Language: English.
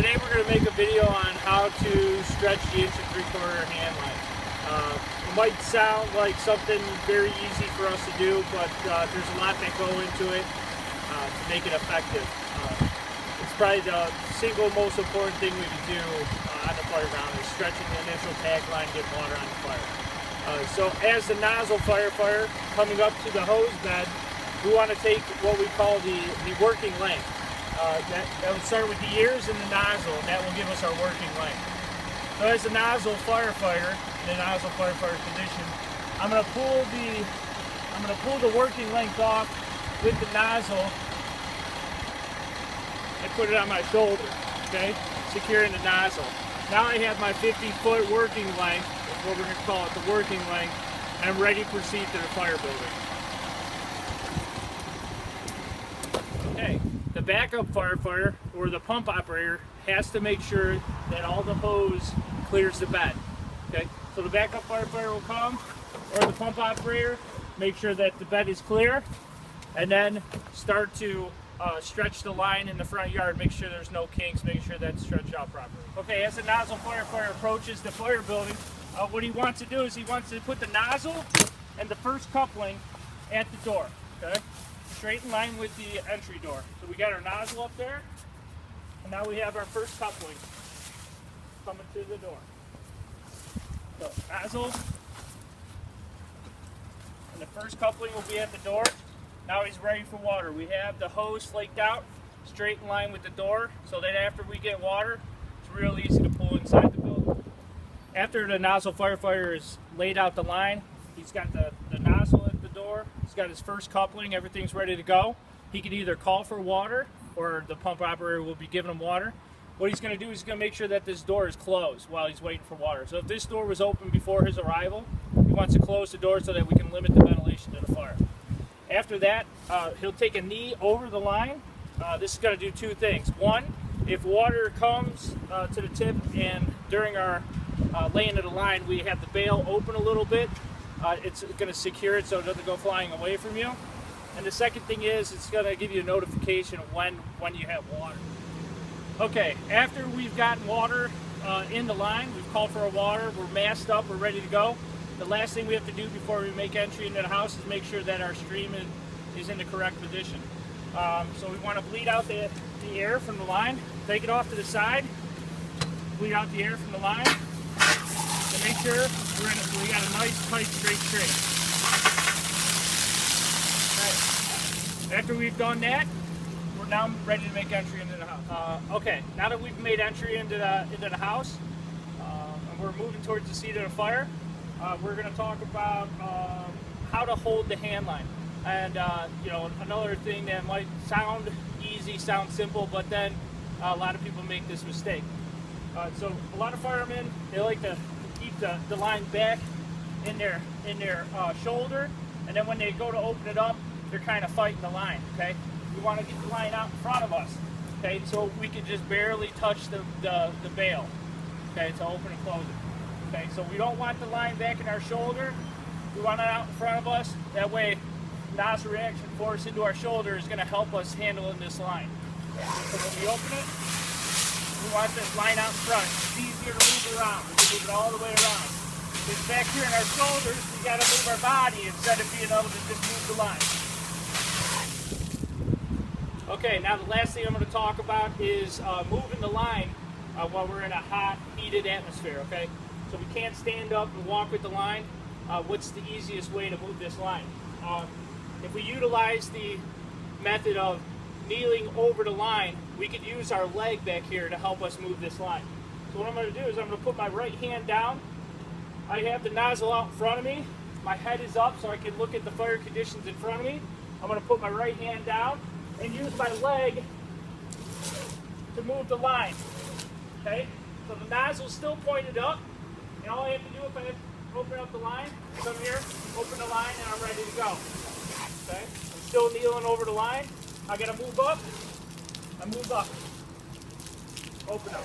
Today we're going to make a video on how to stretch the 1 3/4 hand line. It might sound like something very easy for us to do, but there's a lot that go into it to make it effective. It's probably the single most important thing we can do on the fire ground is stretching the initial tag line, get water on the fire. So as the nozzle firefighter coming up to the hose bed, we want to take what we call the working length. That would start with the ears and the nozzle, and that will give us our working length. So as a nozzle firefighter, in the nozzle firefighter position, I'm going to pull the working length off with the nozzle and put it on my shoulder, okay? Securing the nozzle. Now I have my 50-foot working length, is what we're going to call it, the working length, and I'm ready to proceed to the fire building. Okay, the backup firefighter or the pump operator has to make sure that all the hose clears the bed. Okay, so the backup firefighter will come, or the pump operator, make sure that the bed is clear, and then start to stretch the line in the front yard, make sure there's no kinks, make sure that's stretched out properly. Okay, as the nozzle firefighter approaches the fire building, what he wants to do is he wants to put the nozzle and the first coupling at the door, okay? Straight in line with the entry door. So we got our nozzle up there, and now we have our first coupling coming to the door. So nozzle, and the first coupling will be at the door. Now he's ready for water. We have the hose flaked out, straight in line with the door, so that after we get water, it's real easy to pull inside the building. After the nozzle firefighter has laid out the line, he's got the nozzle at the door, he's got his first coupling, everything's ready to go. He can either call for water, or the pump operator will be giving him water. What he's going to do is he's going to make sure that this door is closed while he's waiting for water. So if this door was open before his arrival, he wants to close the door so that we can limit the ventilation to the fire. After that, he'll take a knee over the line. This is going to do two things. One, if water comes to the tip and during our laying of the line, we have the bail open a little bit, it's going to secure it so it doesn't go flying away from you. And the second thing is it's going to give you a notification of when you have water. Okay, after we've gotten water in the line, we've called for our water, we're masked up, we're ready to go. The last thing we have to do before we make entry into the house is make sure that our stream is in the correct position. So we want to bleed out the air from the line, take it off to the side, bleed out the air from the line, to make sure we got a nice tight straight stream. Right. After we've done that, we're now ready to make entry into the house. Okay, now that we've made entry into the house, and we're moving towards the seat of the fire, we're going to talk about how to hold the hand line. And you know, another thing that might sound easy, sound simple, but then a lot of people make this mistake. So a lot of firemen, they like to keep the line back in their shoulder, and then when they go to open it up, they're kind of fighting the line. Okay, we want to get the line out in front of us. Okay, so we can just barely touch the bail. Okay, to open and close it. Okay, so we don't want the line back in our shoulder. We want it out in front of us. That way, nozzle reaction force into our shoulder is going to help us handle in this line. So when we open it, we want this line out in front. It's easier to move it around. We can move it all the way around. It's back here in our shoulders. We got to move our body instead of being able to just move the line. Okay, now the last thing I'm going to talk about is moving the line while we're in a hot, heated atmosphere. Okay. So we can't stand up and walk with the line. What's the easiest way to move this line? If we utilize the method of kneeling over the line, we could use our leg back here to help us move this line. So what I'm going to do is I'm going to put my right hand down. I have the nozzle out in front of me. My head is up so I can look at the fire conditions in front of me. I'm going to put my right hand down and use my leg to move the line. Okay? So the nozzle's still pointed up. And all I have to do if I open up the line, come here, open the line, and I'm ready to go. Okay? I'm still kneeling over the line. I gotta move up. I move up. Open up.